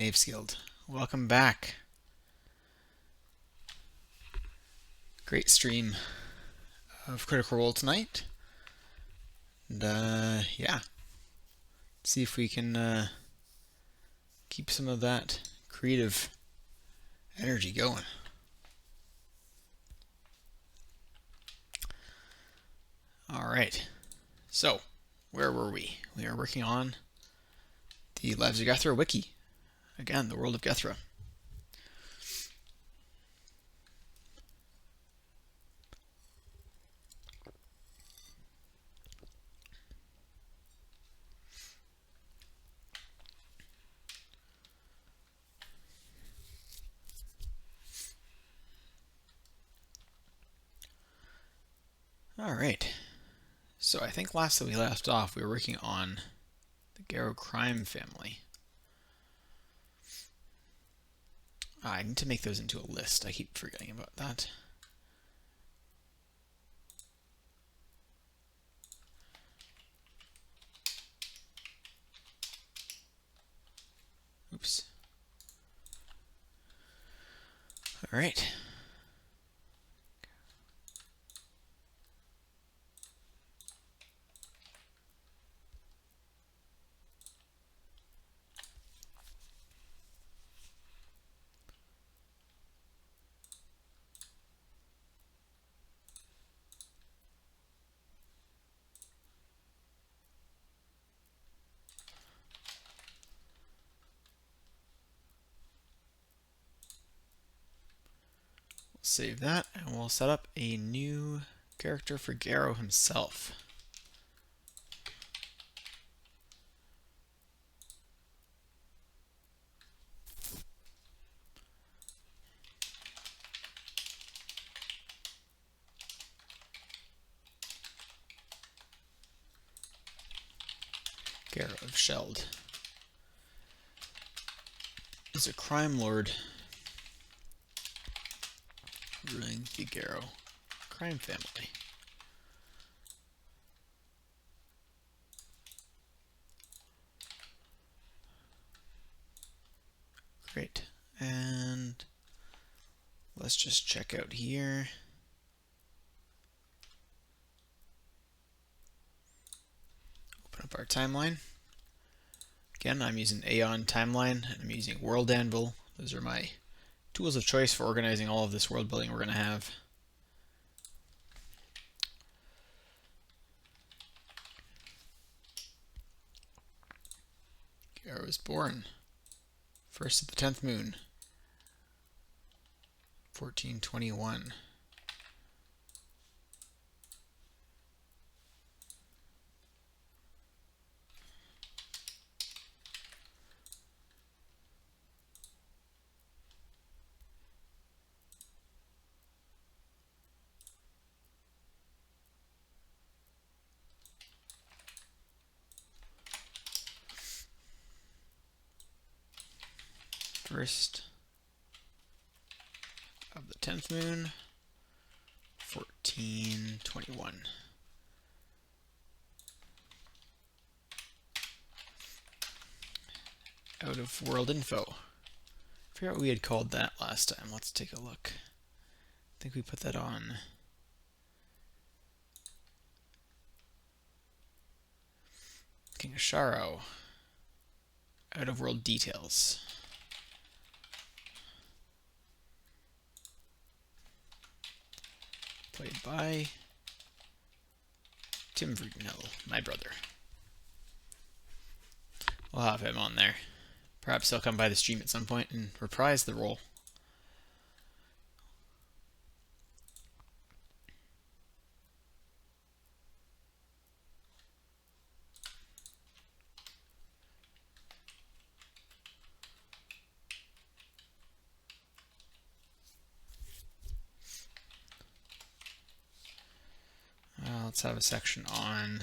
Knaves Guild. Welcome back. Great stream of Critical Role tonight. And yeah, see if we can keep some of that creative energy going. Alright, so where were we? We are working on the Lives of Gethra wiki. Again, the world of Gethra. Alright, so I think last that we left off, we were working on the Garo crime family. I need to make those into a list. I keep forgetting about that. Oops. Alright. Save that, and we'll set up a new character for Garo himself. Garo of Sheld is a crime lord ruling the Garo crime family. Great. And let's just check out here. Open up our timeline. Again, I'm using Aeon Timeline, and I'm using World Anvil. Those are my tools of choice for organizing all of this world building we're going to have. Garo was born first of the 10th moon, 1421. First of the 10th moon, 1421. Out of world info. I forgot what we had called that last time. Let's take a look. I think we put that on King Asharo. Out of world details. Played by Tim Vrootenhill, my brother. We'll have him on there. Perhaps he'll come by the stream at some point and reprise the role. Let's have a section on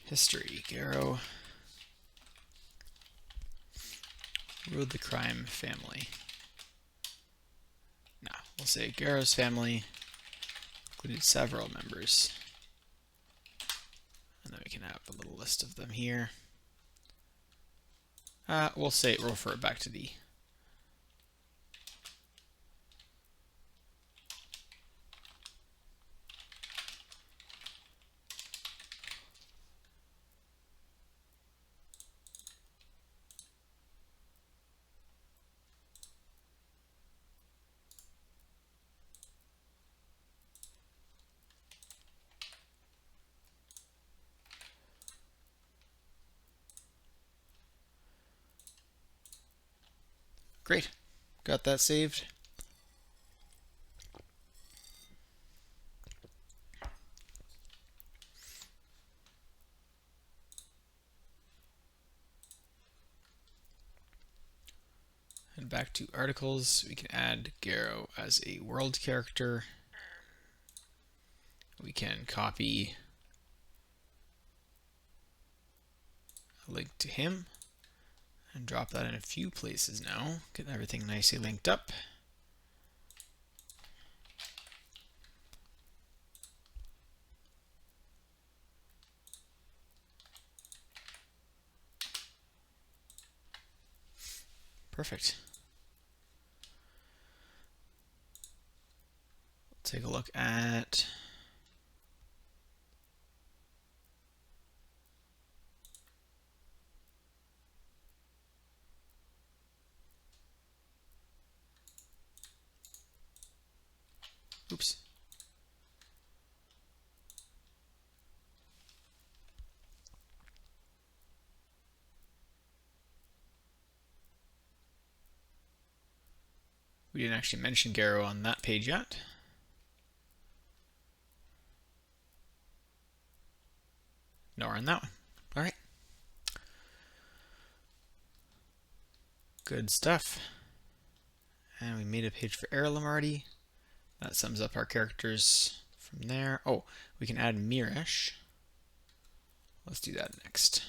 history. Garo ruled the crime family. No, we'll say Garo's family included several members can have a little list of them here. We'll refer it back to the Great. Got that saved. And back to articles, we can add Garo as a world character. We can copy a link to him and drop that in a few places now, getting everything nicely linked up. Perfect. Take a look at oops. We didn't actually mention Garo on that page yet. Nor on that one. All right. Good stuff. And we made a page for Heirloom already. That sums up our characters from there. Oh, we can add Mirish. Let's do that next.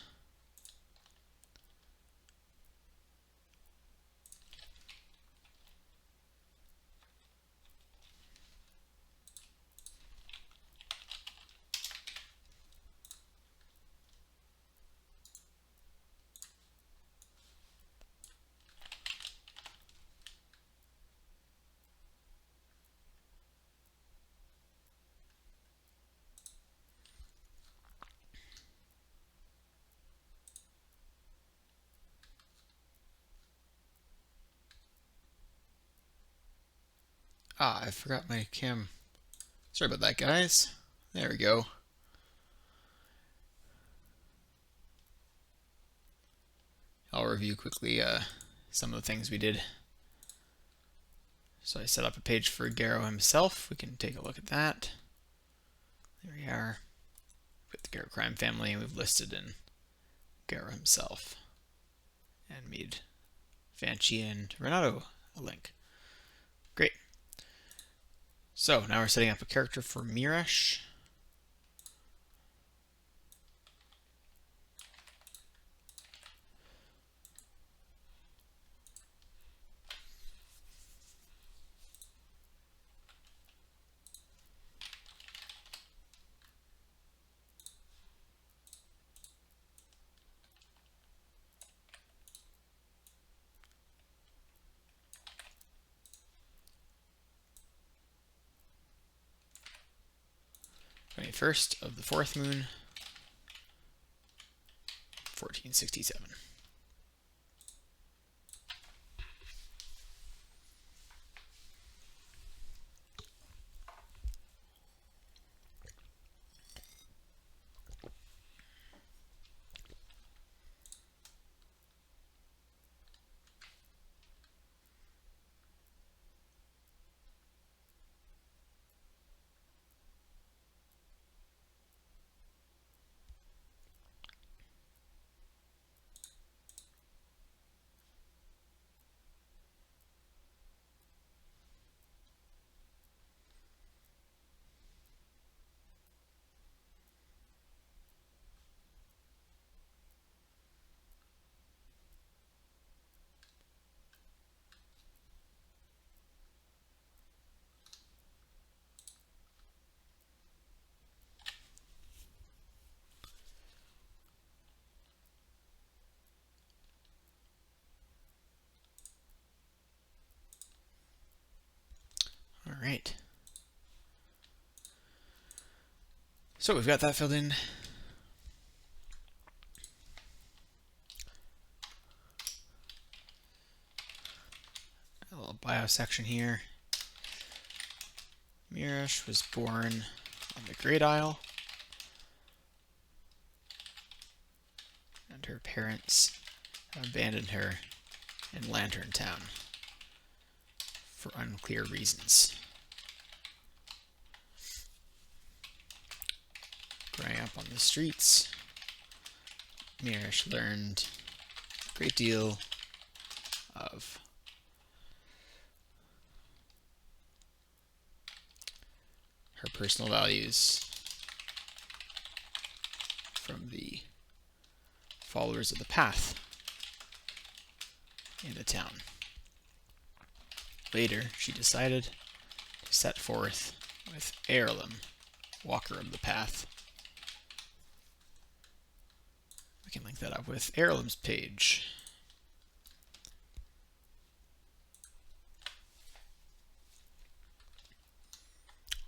I forgot my cam. Sorry about that, guys. There we go. I'll review quickly some of the things we did. So I set up a page for Garo himself. We can take a look at that. There we are. We've got the Garo crime family, and we've listed in Garo himself. And made Vanchi and Renato a link. Great. So now we're setting up a character for Mirish. First of the fourth moon, 1467. right. So we've got that filled in. A little bio section here. Mirish was born on the Great Isle, and her parents abandoned her in Lantern Town for unclear reasons. Growing up on the streets, Mirish learned a great deal of her personal values from the followers of the path in the town. Later, she decided to set forth with Erilum, Walker of the Path. We can link that up with Erilum's page.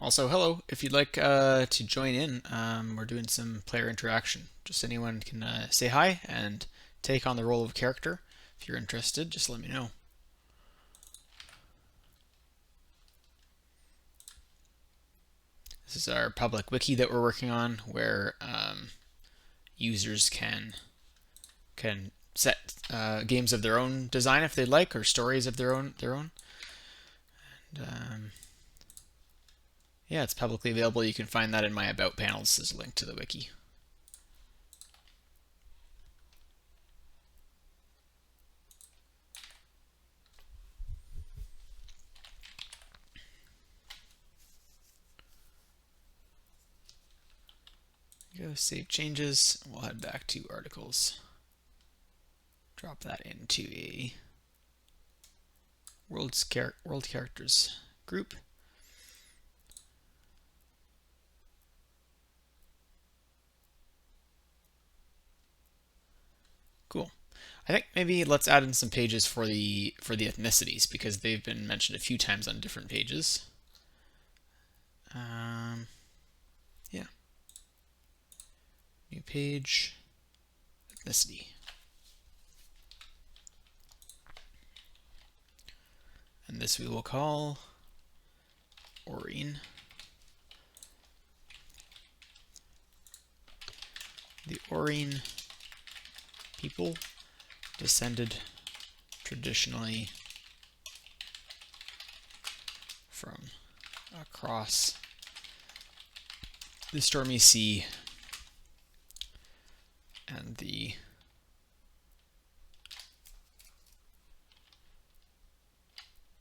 Also, hello, if you'd like to join in, we're doing some player interaction. Just anyone can say hi and take on the role of character. If you're interested, just let me know. This is our public wiki that we're working on, where users can set games of their own design if they'd like, or stories of their own. And yeah, it's publicly available. You can find that in my About panels. There's a link to the wiki. Go save changes. We'll head back to articles. Drop that into a world characters group. Cool. I think maybe let's add in some pages for the ethnicities, because they've been mentioned a few times on different pages. Yeah. New page, ethnicity. And this we will call Aurine. The Aurine people descended traditionally from across the Stormy Sea and the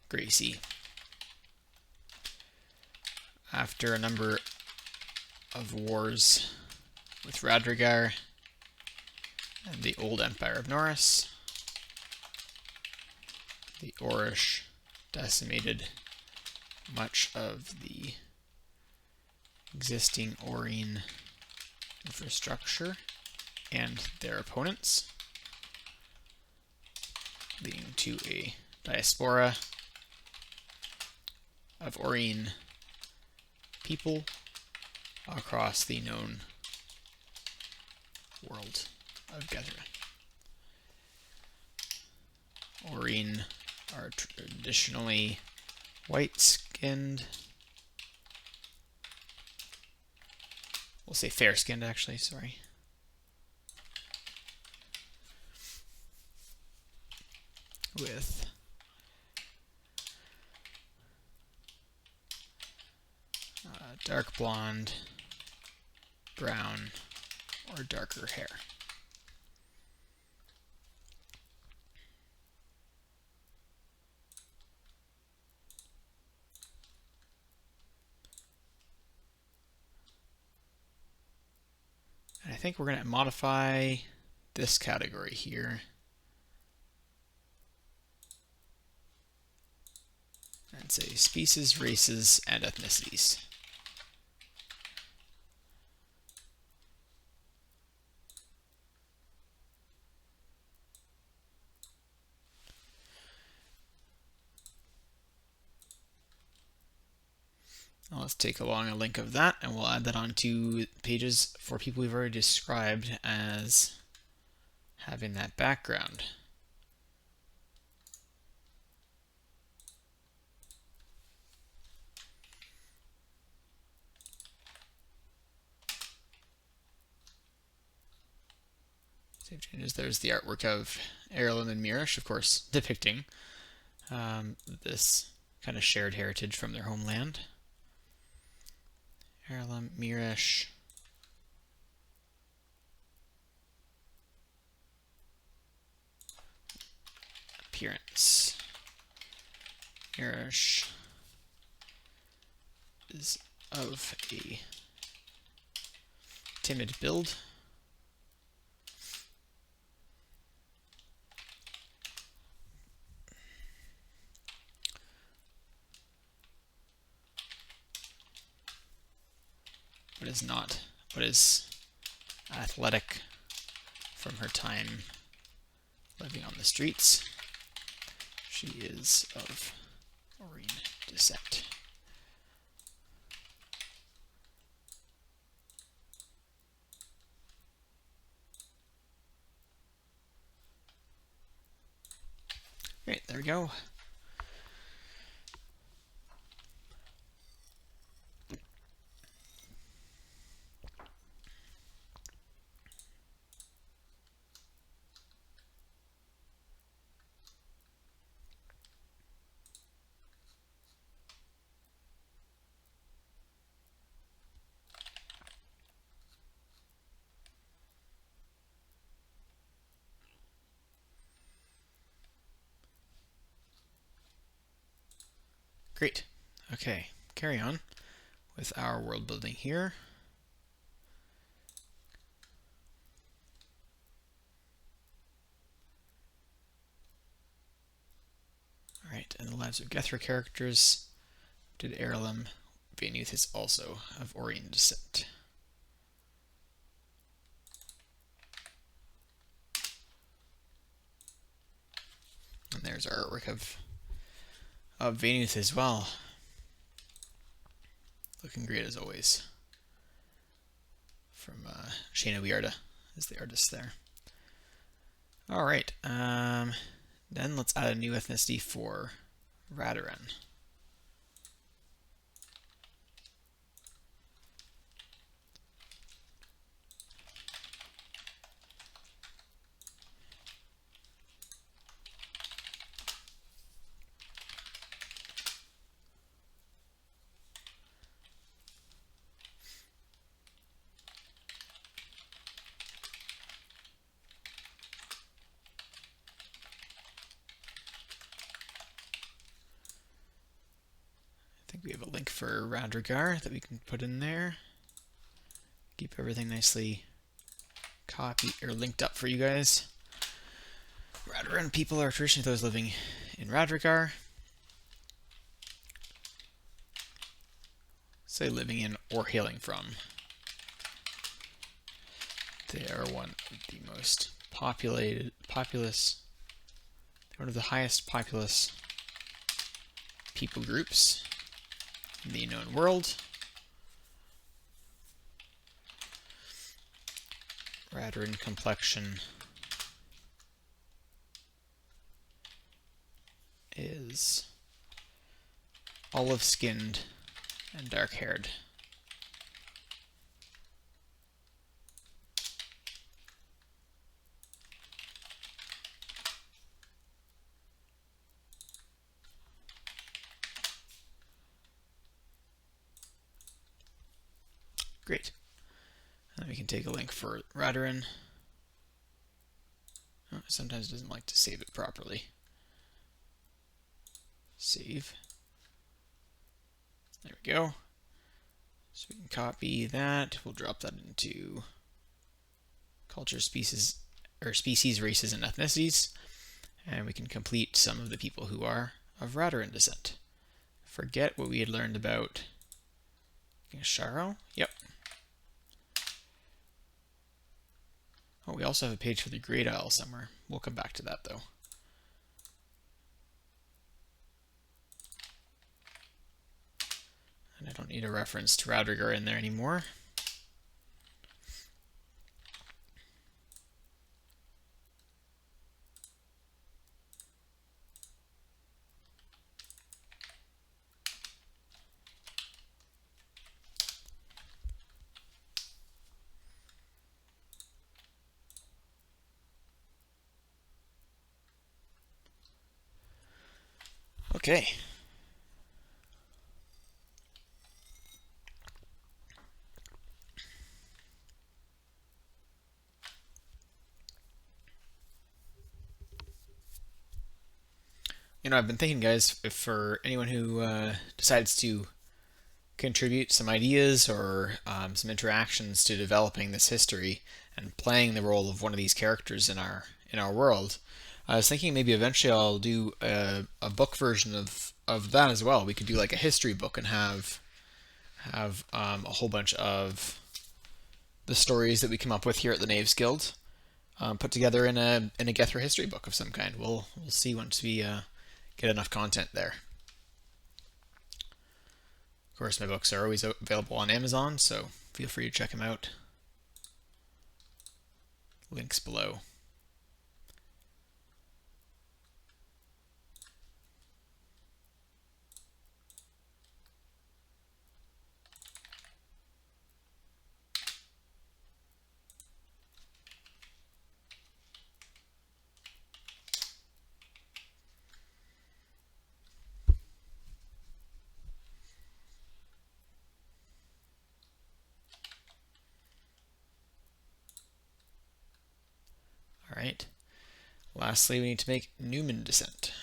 Grey Sea. After a number of wars with Radrigar and the Old Empire of Norris, the Orish decimated much of the existing Aurine infrastructure and their opponents, leading to a diaspora of Aurine people across the known world of Gethra. Aurine are traditionally white-skinned. We'll say fair-skinned, actually, sorry. With dark blonde, brown, or darker hair. And I think we're going to modify this category here. And say species, races, and ethnicities. Now let's take along a link of that, and we'll add that onto pages for people we've already described as having that background. Save changes. There's the artwork of Heirloom and Mirish, of course, depicting this kind of shared heritage from their homeland. Heirloom, Mirish. Appearance. Mirish is of a timid build. But is athletic from her time living on the streets. She is of Orient descent. Great, there we go. Great. Okay, carry on with our world building here. Alright, and the lives of Gethra characters did Heirloom. Vanuth is also of Orient descent. And there's our artwork of Vanuth as well. Looking great as always. From Shayna Wiarda is the artist there. Alright, then let's add a new ethnicity for Radaran. I think we have a link for Radrigar that we can put in there. Keep everything nicely copied or linked up for you guys. Radaran people are traditionally those living in Radrigar. Say living in or hailing from. They are one of the most populous, one of the highest populous people groups in the known world. Radaran complexion is olive-skinned and dark-haired. Great. And then we can take a link for Radaran. Oh, sometimes it doesn't like to save it properly. Save. There we go. So we can copy that. We'll drop that into culture, species, races, and ethnicities. And we can complete some of the people who are of Radaran descent. Forget what we had learned about Sharo. Yep. Oh, we also have a page for the Great Isle somewhere. We'll come back to that, though. And I don't need a reference to Rodriguez in there anymore. Okay. I've been thinking, guys, if for anyone who decides to contribute some ideas or some interactions to developing this history and playing the role of one of these characters in our world, I was thinking maybe eventually I'll do a book version of that as well. We could do like a history book and have a whole bunch of the stories that we come up with here at the Knaves Guild put together in a Gethra history book of some kind. We'll see once we get enough content there. Of course, my books are always available on Amazon, so feel free to check them out. Links below. All right. Lastly, we need to make Newman descent.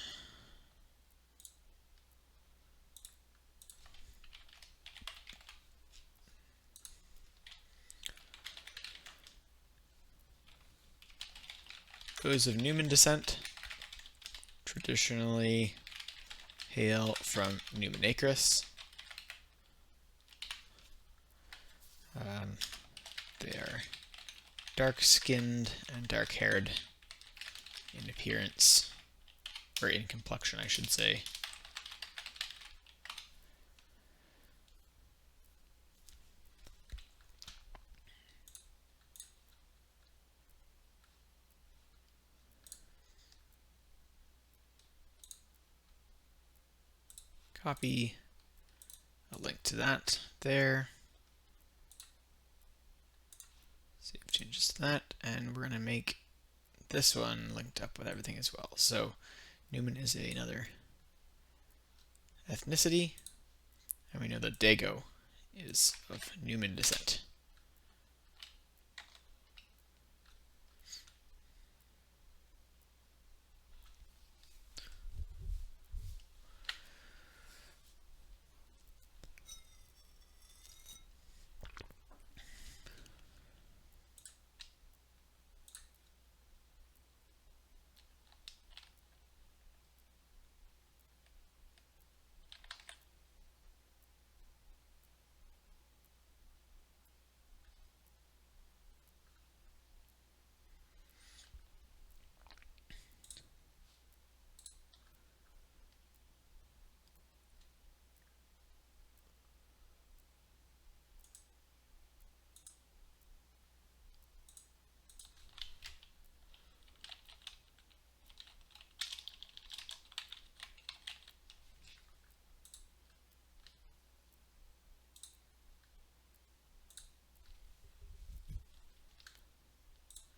Those of Newman descent traditionally hail from Numanacris. They are dark-skinned and dark-haired in appearance, or in complexion, I should say. Copy a link to that there. Save changes to that, and we're going to make this one linked up with everything as well. So Newman is another ethnicity, and we know that Dago is of Newman descent.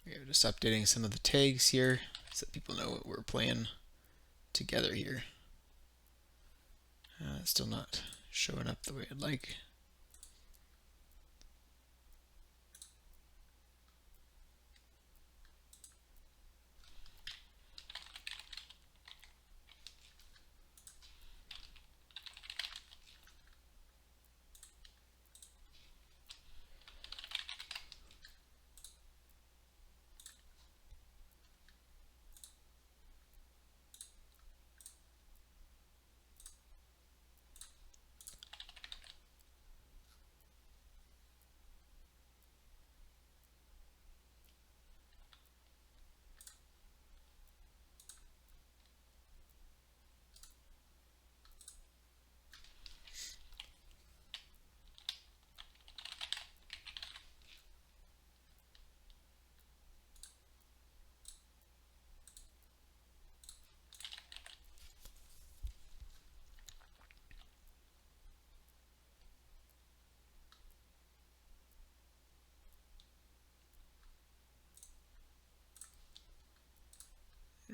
We're just updating some of the tags here so that people know what we're playing together here. It's still not showing up the way I'd like.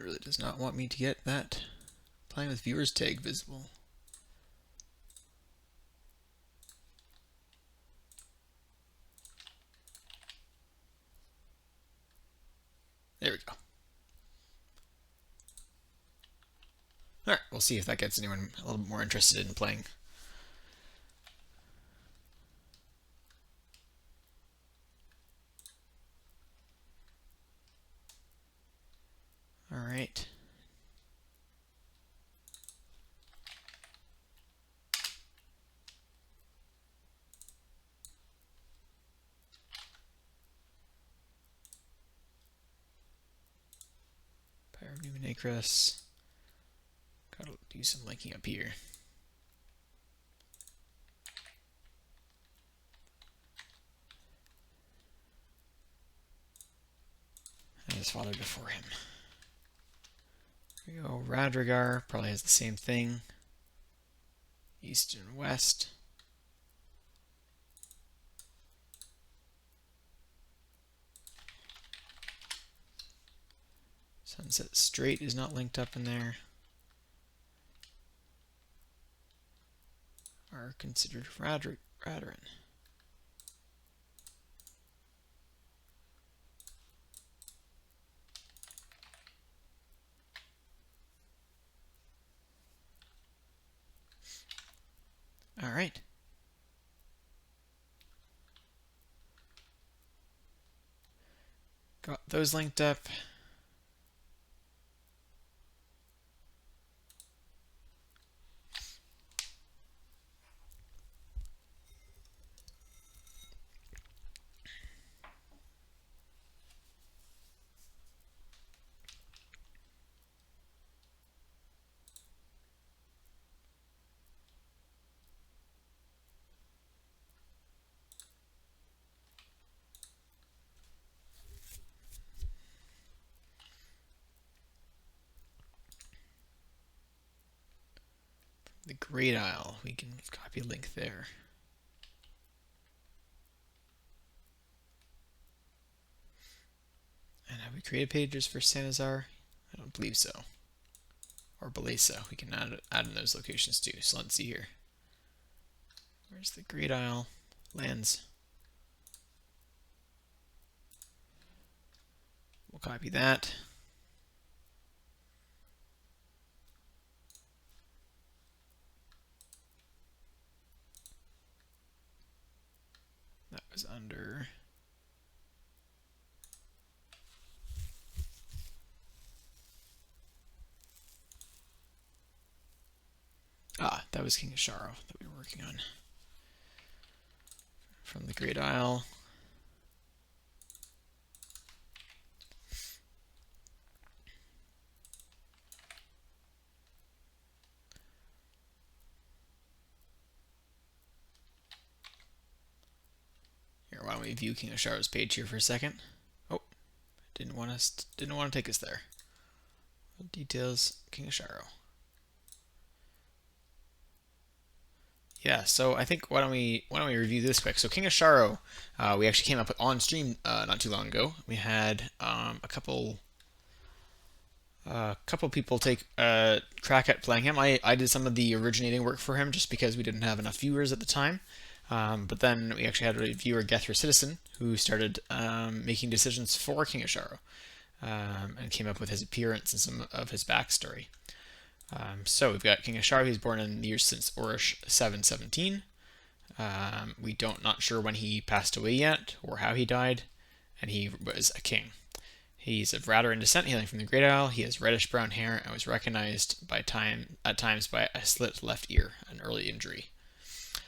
It really does not want me to get that playing with viewers tag visible. There we go. Alright, we'll see if that gets anyone a little bit more interested in playing. Alright. Pyromnuminacris. Gotta do some linking up here. And his father before him. Here we go. Radrigar probably has the same thing. East and west. Sunset Strait is not linked up in there. Are considered Radarin. All right. Got those linked up. The Great Isle, we can copy a link there. And have we created pages for Sanazar? I don't believe so. Or Belesa, we can add in those locations too. So let's see here. Where's the Great Isle? Lands. We'll copy that. That was under... that was King Asharo that we were working on. From the Great Isle. Here, why don't we view King Asharo's page here for a second? Oh, didn't want to take us there. Details, King Asharo. Yeah, so I think why don't we review this quick? So King Asharo, we actually came up with on stream not too long ago. We had a couple people take a crack at playing him. I did some of the originating work for him just because we didn't have enough viewers at the time. But then we actually had a viewer, Gethra Citizen, who started making decisions for King Asharo and came up with his appearance and some of his backstory. So we've got King Asharo. He's born in the years since Orish 717. We not sure when he passed away yet or how he died, and he was a king. He's of Radarin descent, hailing from the Great Isle. He has reddish brown hair and was recognized at times by a slit left ear, an early injury.